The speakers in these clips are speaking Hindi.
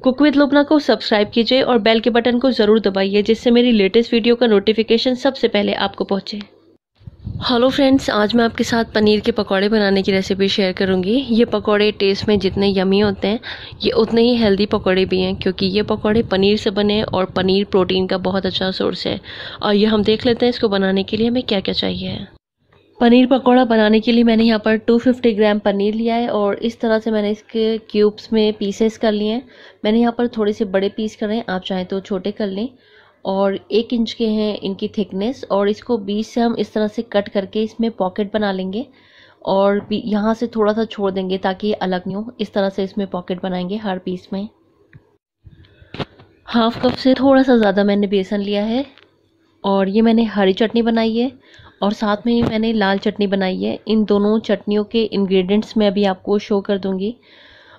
कुक विद लुब्ना को सब्सक्राइब कीजिए और बेल के बटन को ज़रूर दबाइए जिससे मेरी लेटेस्ट वीडियो का नोटिफिकेशन सबसे पहले आपको पहुंचे। हेलो फ्रेंड्स, आज मैं आपके साथ पनीर के पकौड़े बनाने की रेसिपी शेयर करूंगी। ये पकौड़े टेस्ट में जितने यमी होते हैं ये उतने ही हेल्दी पकौड़े भी हैं, क्योंकि ये पकौड़े पनीर से बने हैं और पनीर प्रोटीन का बहुत अच्छा सोर्स है। और ये हम देख लेते हैं इसको बनाने के लिए हमें क्या क्या चाहिए। पनीर पकौड़ा बनाने के लिए मैंने यहाँ पर 250 ग्राम पनीर लिया है और इस तरह से मैंने इसके क्यूब्स में पीसेस कर लिए हैं। मैंने यहाँ पर थोड़े से बड़े पीस कर रहे हैं, आप चाहें तो छोटे कर लें। और 1 इंच के हैं इनकी थिकनेस और इसको बीच से हम इस तरह से कट करके इसमें पॉकेट बना लेंगे और यहाँ से थोड़ा सा छोड़ देंगे ताकि ये अलग नहीं हो। इस तरह से इसमें पॉकेट बनाएंगे हर पीस में। हाफ कप से थोड़ा सा ज़्यादा मैंने बेसन लिया है और ये मैंने हरी चटनी बनाई है और साथ में मैंने लाल चटनी बनाई है। इन दोनों चटनियों के इंग्रेडिएंट्स मैं अभी आपको शो कर दूंगी।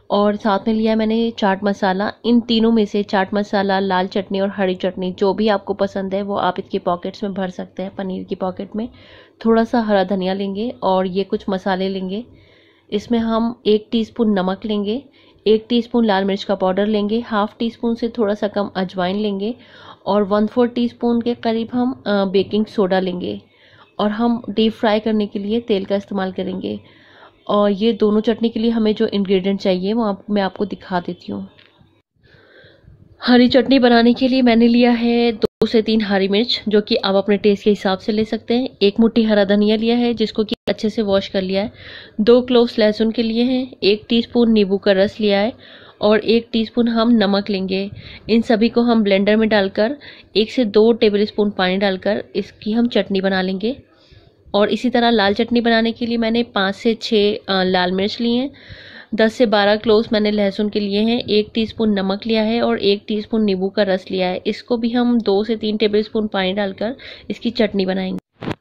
और साथ में लिया है मैंने चाट मसाला। इन तीनों में से चाट मसाला, लाल चटनी और हरी चटनी जो भी आपको पसंद है वो आप इसकी पॉकेट्स में भर सकते हैं। पनीर की पॉकेट में थोड़ा सा हरा धनिया लेंगे और ये कुछ मसाले लेंगे। इसमें हम 1 टीस्पून नमक लेंगे, 1 टीस्पून लाल मिर्च का पाउडर लेंगे, हाफ टी स्पून से थोड़ा सा कम अजवाइन लेंगे और 1/4 टीस्पून के करीब हम बेकिंग सोडा लेंगे। और हम डीप फ्राई करने के लिए तेल का इस्तेमाल करेंगे। और ये दोनों चटनी के लिए हमें जो इंग्रेडिएंट चाहिए वो मैं आपको दिखा देती हूँ। हरी चटनी बनाने के लिए मैंने लिया है 2 से 3 हरी मिर्च, जो कि आप अपने टेस्ट के हिसाब से ले सकते हैं। 1 मुट्ठी हरा धनिया लिया है जिसको कि अच्छे से वॉश कर लिया है। 2 क्लोव्स लहसुन के लिए हैं। 1 टीस्पून नींबू का रस लिया है और 1 टीस्पून हम नमक लेंगे। इन सभी को हम ब्लेंडर में डालकर 1 से 2 टेबल स्पून पानी डालकर इसकी हम चटनी बना लेंगे। और इसी तरह लाल चटनी बनाने के लिए मैंने 5 से 6 लाल मिर्च लिए हैं, 10 से 12 क्लोव्स मैंने लहसुन के लिए हैं, 1 टीस्पून नमक लिया है और 1 टीस्पून नींबू का रस लिया है। इसको भी हम 2 से 3 टेबलस्पून पानी डालकर इसकी चटनी बनाएंगे।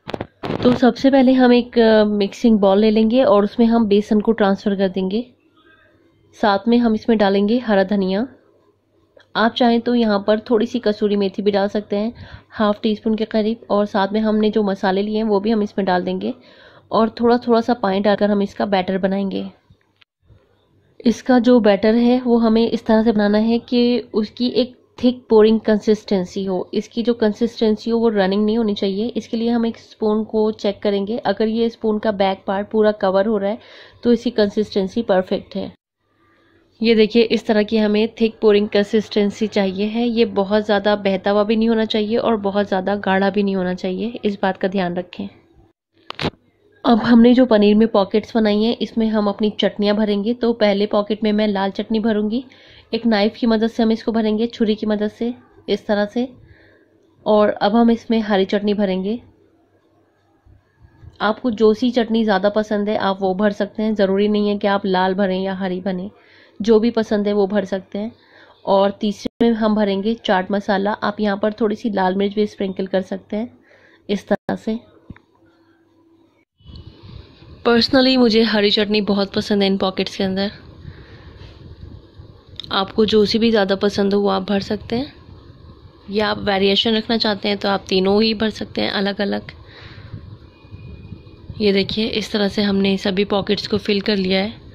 तो सबसे पहले हम एक मिक्सिंग बाउल ले लेंगे और उसमें हम बेसन को ट्रांसफ़र कर देंगे। साथ में हम इसमें डालेंगे हरा धनिया। आप चाहें तो यहाँ पर थोड़ी सी कसूरी मेथी भी डाल सकते हैं, हाफ टी स्पून के करीब। और साथ में हमने जो मसाले लिए हैं वो भी हम इसमें डाल देंगे और थोड़ा थोड़ा सा पानी डालकर हम इसका बैटर बनाएंगे। इसका जो बैटर है वो हमें इस तरह से बनाना है कि उसकी एक थिक पोरिंग कंसिस्टेंसी हो। इसकी जो कंसिस्टेंसी हो वो रनिंग नहीं होनी चाहिए। इसके लिए हम एक स्पून को चेक करेंगे। अगर ये स्पून का बैक पार्ट पूरा कवर हो रहा है तो इसकी कंसिस्टेंसी परफेक्ट है। ये देखिए, इस तरह की हमें थिक पोरिंग कंसिस्टेंसी चाहिए है। ये बहुत ज़्यादा बहता हुआ भी नहीं होना चाहिए और बहुत ज़्यादा गाढ़ा भी नहीं होना चाहिए, इस बात का ध्यान रखें। अब हमने जो पनीर में पॉकेट्स बनाई हैं इसमें हम अपनी चटनियाँ भरेंगे। तो पहले पॉकेट में मैं लाल चटनी भरूंगी। एक नाइफ़ की मदद से हम इसको भरेंगे, छुरी की मदद से इस तरह से। और अब हम इसमें हरी चटनी भरेंगे। आपको जो सी चटनी ज़्यादा पसंद है आप वो भर सकते हैं। ज़रूरी नहीं है कि आप लाल भरें या हरी भरें, जो भी पसंद है वो भर सकते हैं। और तीसरे में हम भरेंगे चाट मसाला। आप यहाँ पर थोड़ी सी लाल मिर्च भी स्प्रिंकल कर सकते हैं इस तरह से। पर्सनली मुझे हरी चटनी बहुत पसंद है इन पॉकेट्स के अंदर। आपको जो सी भी ज़्यादा पसंद हो वो आप भर सकते हैं, या आप वेरिएशन रखना चाहते हैं तो आप तीनों ही भर सकते हैं अलग अलग। ये देखिए, इस तरह से हमने सभी पॉकेट्स को फिल कर लिया है।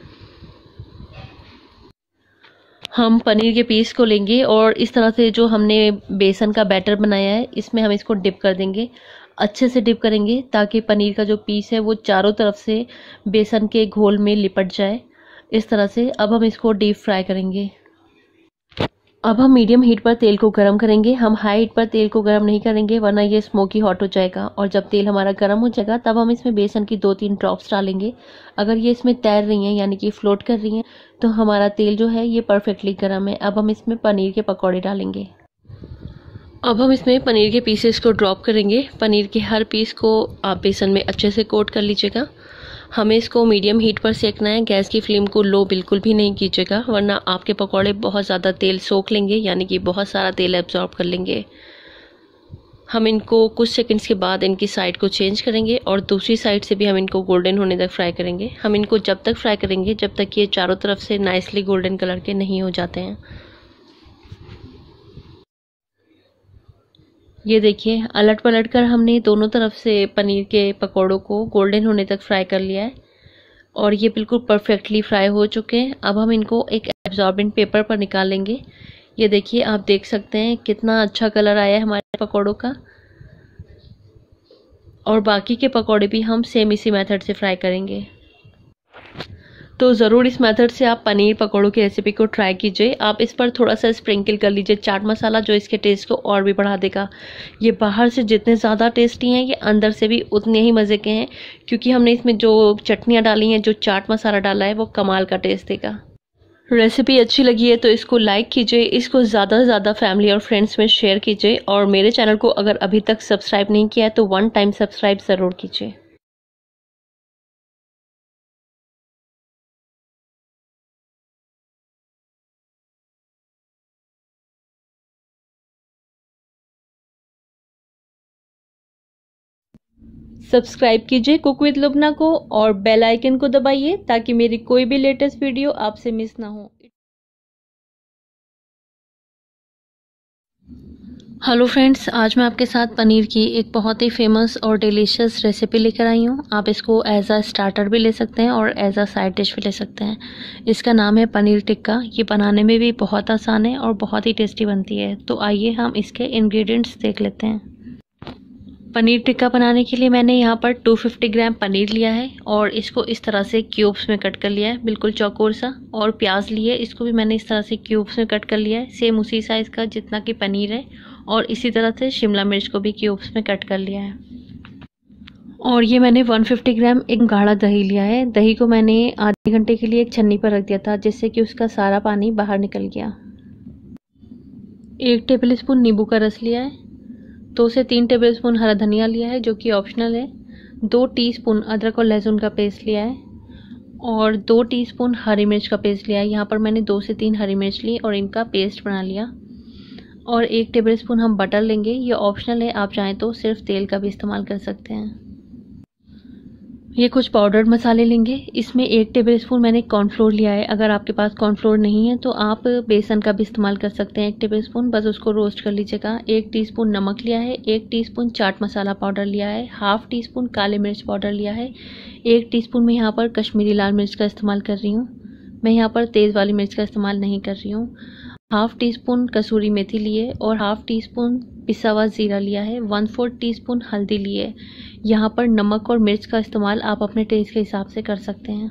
हम पनीर के पीस को लेंगे और इस तरह से जो हमने बेसन का बैटर बनाया है इसमें हम इसको डिप कर देंगे। अच्छे से डिप करेंगे ताकि पनीर का जो पीस है वो चारों तरफ से बेसन के घोल में लिपट जाए इस तरह से। अब हम इसको डीप फ्राई करेंगे। अब हम मीडियम हीट पर तेल को गर्म करेंगे। हम हाई हीट पर तेल को गर्म नहीं करेंगे वरना ये स्मोकी हॉट हो जाएगा। और जब तेल हमारा गर्म हो जाएगा तब हम इसमें बेसन की 2-3 ड्रॉप्स डालेंगे। अगर ये इसमें तैर रही हैं यानी कि फ्लोट कर रही हैं तो हमारा तेल जो है ये परफेक्टली गर्म है। अब हम इसमें पनीर के पकौड़े डालेंगे। अब हम इसमें पनीर के पीसेस को ड्रॉप करेंगे। पनीर के हर पीस को आप बेसन में अच्छे से कोट कर लीजिएगा। हमें इसको मीडियम हीट पर सेकना है। गैस की फ्लेम को लो बिल्कुल भी नहीं कीजिएगा वरना आपके पकौड़े बहुत ज़्यादा तेल सोख लेंगे, यानी कि बहुत सारा तेल एब्जॉर्ब कर लेंगे। हम इनको कुछ सेकंड्स के बाद इनकी साइड को चेंज करेंगे और दूसरी साइड से भी हम इनको गोल्डन होने तक फ्राई करेंगे। हम इनको जब तक फ्राई करेंगे जब तक ये चारों तरफ से नाइसली गोल्डन कलर के नहीं हो जाते हैं। ये देखिए, अलट पलट कर हमने दोनों तरफ से पनीर के पकौड़ों को गोल्डन होने तक फ्राई कर लिया है। और ये बिल्कुल परफेक्टली फ्राई हो चुके हैं। अब हम इनको एक एब्जॉर्बेंट पेपर पर निकाल लेंगे। ये देखिए, आप देख सकते हैं कितना अच्छा कलर आया है हमारे पकौड़ों का। और बाकी के पकौड़े भी हम सेम इसी मेथड से फ्राई करेंगे। तो ज़रूर इस मेथड से आप पनीर पकौड़ों की रेसिपी को ट्राई कीजिए। आप इस पर थोड़ा सा स्प्रिंकल कर लीजिए चाट मसाला, जो इसके टेस्ट को और भी बढ़ा देगा। ये बाहर से जितने ज़्यादा टेस्टी हैं, ये अंदर से भी उतने ही मज़े के हैं, क्योंकि हमने इसमें जो चटनियाँ डाली हैं, जो चाट मसाला डाला है, वो कमाल का टेस्ट देगा। रेसिपी अच्छी लगी है तो इसको लाइक कीजिए, इसको ज़्यादा से ज़्यादा फैमिली और फ्रेंड्स में शेयर कीजिए, और मेरे चैनल को अगर अभी तक सब्सक्राइब नहीं किया है तो 1 टाइम सब्सक्राइब ज़रूर कीजिए। सब्सक्राइब कीजिए कुक विद लुब्ना को और बेल आइकन को दबाइए ताकि मेरी कोई भी लेटेस्ट वीडियो आपसे मिस ना हो। हेलो फ्रेंड्स, आज मैं आपके साथ पनीर की एक बहुत ही फेमस और डिलीशियस रेसिपी लेकर आई हूँ। आप इसको एज अ स्टार्टर भी ले सकते हैं और एज अ साइड डिश भी ले सकते हैं। इसका नाम है पनीर टिक्का। ये बनाने में भी बहुत आसान है और बहुत ही टेस्टी बनती है। तो आइए हम इसके इंग्रेडिएंट्स देख लेते हैं। पनीर टिक्का बनाने के लिए मैंने यहाँ पर 250 ग्राम पनीर लिया है और इसको इस तरह से क्यूब्स में कट कर लिया है, बिल्कुल चौकोर सा। और प्याज लिए, इसको भी मैंने इस तरह से क्यूब्स में कट कर लिया है, सेम उसी साइज़ का जितना कि पनीर है। और इसी तरह से शिमला मिर्च को भी क्यूब्स में कट कर लिया है। और ये मैंने 150 ग्राम एक गाढ़ा दही लिया है। दही को मैंने आधे घंटे के लिए एक छन्नी पर रख दिया था, जिससे कि उसका सारा पानी बाहर निकल गया। 1 टेबल स्पून नींबू का रस लिया है। 2 से 3 टेबल स्पून हरा धनिया लिया है, जो कि ऑप्शनल है। 2 टीस्पून अदरक और लहसुन का पेस्ट लिया है और 2 टीस्पून हरी मिर्च का पेस्ट लिया है। यहाँ पर मैंने 2 से 3 हरी मिर्च ली और इनका पेस्ट बना लिया। और 1 टेबल स्पून हम बटर लेंगे, ये ऑप्शनल है, आप चाहें तो सिर्फ तेल का भी इस्तेमाल कर सकते हैं। ये कुछ पाउडर्ड मसाले लेंगे। इसमें 1 टेबल स्पून मैंने कॉर्नफ्लोर लिया है। अगर आपके पास कॉर्नफ्लोर नहीं है तो आप बेसन का भी इस्तेमाल कर सकते हैं। 1 टेबल स्पून, बस उसको रोस्ट कर लीजिएगा। 1 टीस्पून नमक लिया है। 1 टीस्पून चाट मसाला पाउडर लिया है। हाफ टीस्पून काले मिर्च पाउडर लिया है। 1 टीस्पून मैं यहाँ पर कश्मीरी लाल मिर्च का इस्तेमाल कर रही हूँ। मैं यहाँ पर तेज़ वाली मिर्च का इस्तेमाल नहीं कर रही हूँ। हाफ टीस्पून कसूरी मेथी लिए और हाफ टीस्पून पिसा हुआ ज़ीरा लिया है। 1/4 टीस्पून हल्दी लिए। यहाँ पर नमक और मिर्च का इस्तेमाल आप अपने टेस्ट के हिसाब से कर सकते हैं।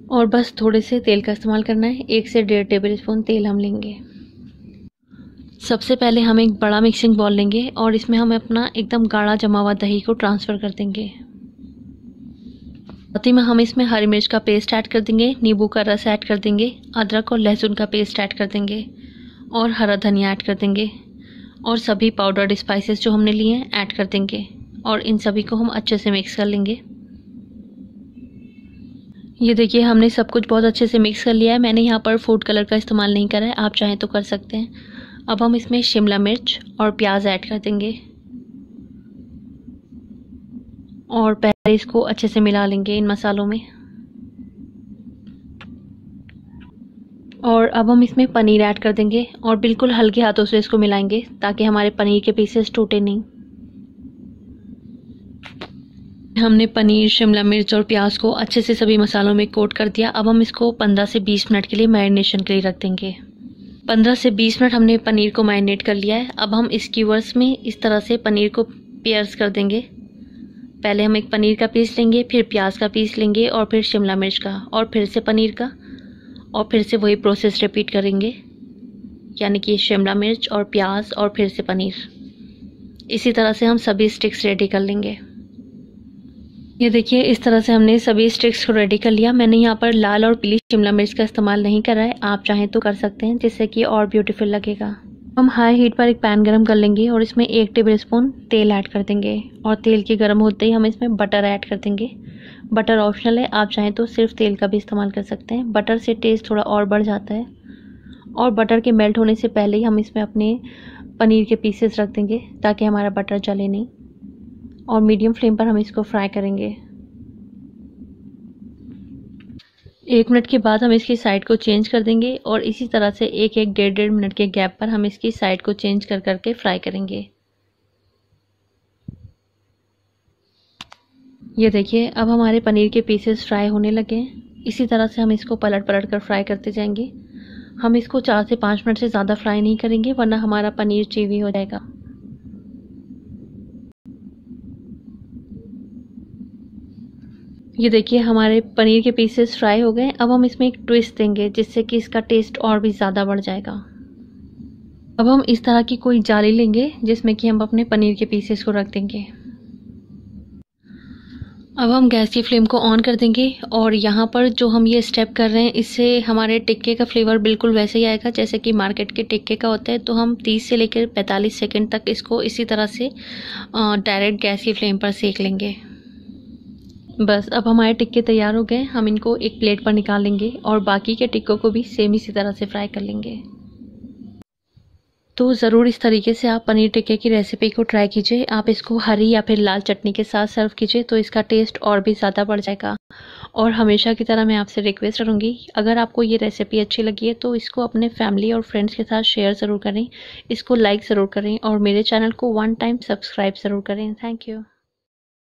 और बस थोड़े से तेल का इस्तेमाल करना है। 1 से 1.5 टेबल स्पून तेल हम लेंगे। सबसे पहले हम एक बड़ा मिक्सिंग बाउल लेंगे और इसमें हम अपना एकदम गाढ़ा जमा हुआ दही को ट्रांसफ़र कर देंगे। साथ ही में हम इसमें हरी मिर्च का पेस्ट ऐड कर देंगे, नींबू का रस ऐड कर देंगे, अदरक और लहसुन का पेस्ट ऐड कर देंगे और हरा धनिया ऐड कर देंगे और सभी पाउडर्ड स्पाइसेस जो हमने लिए हैं ऐड कर देंगे और इन सभी को हम अच्छे से मिक्स कर लेंगे। ये देखिए, हमने सब कुछ बहुत अच्छे से मिक्स कर लिया है। मैंने यहाँ पर फूड कलर का इस्तेमाल नहीं करा है, आप चाहें तो कर सकते हैं। अब हम इसमें शिमला मिर्च और प्याज ऐड कर देंगे और पहले इसको अच्छे से मिला लेंगे इन मसालों में। और अब हम इसमें पनीर ऐड कर देंगे और बिल्कुल हल्के हाथों से इसको मिलाएंगे ताकि हमारे पनीर के पीसेस टूटे नहीं। हमने पनीर, शिमला मिर्च और प्याज को अच्छे से सभी मसालों में कोट कर दिया। अब हम इसको 15 से 20 मिनट के लिए मैरिनेशन के लिए रख देंगे। 15 से 20 मिनट हमने पनीर को मैरिनेट कर लिया है। अब हम इस स्क्यूवर्स में इस तरह से पनीर को पेयर्स कर देंगे। पहले हम एक पनीर का पीस लेंगे, फिर प्याज का पीस लेंगे और फिर शिमला मिर्च का और फिर से पनीर का, और फिर से वही प्रोसेस रिपीट करेंगे, यानी कि शिमला मिर्च और प्याज और फिर से पनीर। इसी तरह से हम सभी स्टिक्स रेडी कर लेंगे। ये देखिए, इस तरह से हमने सभी स्टिक्स को रेडी कर लिया। मैंने यहाँ पर लाल और पीली शिमला मिर्च का इस्तेमाल नहीं करा है, आप चाहें तो कर सकते हैं, जिससे कि और ब्यूटीफुल लगेगा। हम हाई हीट पर एक पैन गरम कर लेंगे और इसमें 1 टेबल स्पून तेल ऐड कर देंगे और तेल के गर्म होते ही हम इसमें बटर ऐड कर देंगे। बटर ऑप्शनल है, आप चाहें तो सिर्फ तेल का भी इस्तेमाल कर सकते हैं। बटर से टेस्ट थोड़ा और बढ़ जाता है। और बटर के मेल्ट होने से पहले ही हम इसमें अपने पनीर के पीसेस रख देंगे ताकि हमारा बटर जले नहीं। और मीडियम फ्लेम पर हम इसको फ्राई करेंगे। 1 मिनट के बाद हम इसकी साइड को चेंज कर देंगे और इसी तरह से 1-1, 1.5 मिनट के गैप पर हम इसकी साइड को चेंज कर करके फ्राई करेंगे। ये देखिए अब हमारे पनीर के पीसेस फ्राई होने लगे हैं। इसी तरह से हम इसको पलट पलट कर फ्राई करते जाएंगे। हम इसको 4 से 5 मिनट से ज़्यादा फ्राई नहीं करेंगे वरना हमारा पनीर चीवी हो जाएगा। ये देखिए हमारे पनीर के पीसेस फ्राई हो गए। अब हम इसमें एक ट्विस्ट देंगे जिससे कि इसका टेस्ट और भी ज़्यादा बढ़ जाएगा। अब हम इस तरह की कोई जाली लेंगे जिसमें कि हम अपने पनीर के पीसेस को रख देंगे। अब हम गैस की फ्लेम को ऑन कर देंगे और यहाँ पर जो हम ये स्टेप कर रहे हैं इससे हमारे टिक्के का फ्लेवर बिल्कुल वैसे ही आएगा जैसे कि मार्केट के टिक्के का होता है। तो हम 30 से लेकर 45 सेकंड तक इसको इसी तरह से डायरेक्ट गैस की फ्लेम पर सेक लेंगे। बस अब हमारे टिक्के तैयार हो गए। हम इनको एक प्लेट पर निकाल लेंगे और बाकी के टिक्कों को भी सेम इसी तरह से फ्राई कर लेंगे। तो ज़रूर इस तरीके से आप पनीर टिक्के की रेसिपी को ट्राई कीजिए। आप इसको हरी या फिर लाल चटनी के साथ सर्व कीजिए तो इसका टेस्ट और भी ज़्यादा बढ़ जाएगा। और हमेशा की तरह मैं आपसे रिक्वेस्ट करूँगी, अगर आपको ये रेसिपी अच्छी लगी है तो इसको अपने फैमिली और फ्रेंड्स के साथ शेयर ज़रूर करें, इसको लाइक ज़रूर करें और मेरे चैनल को 1 टाइम सब्सक्राइब ज़रूर करें। Thank you.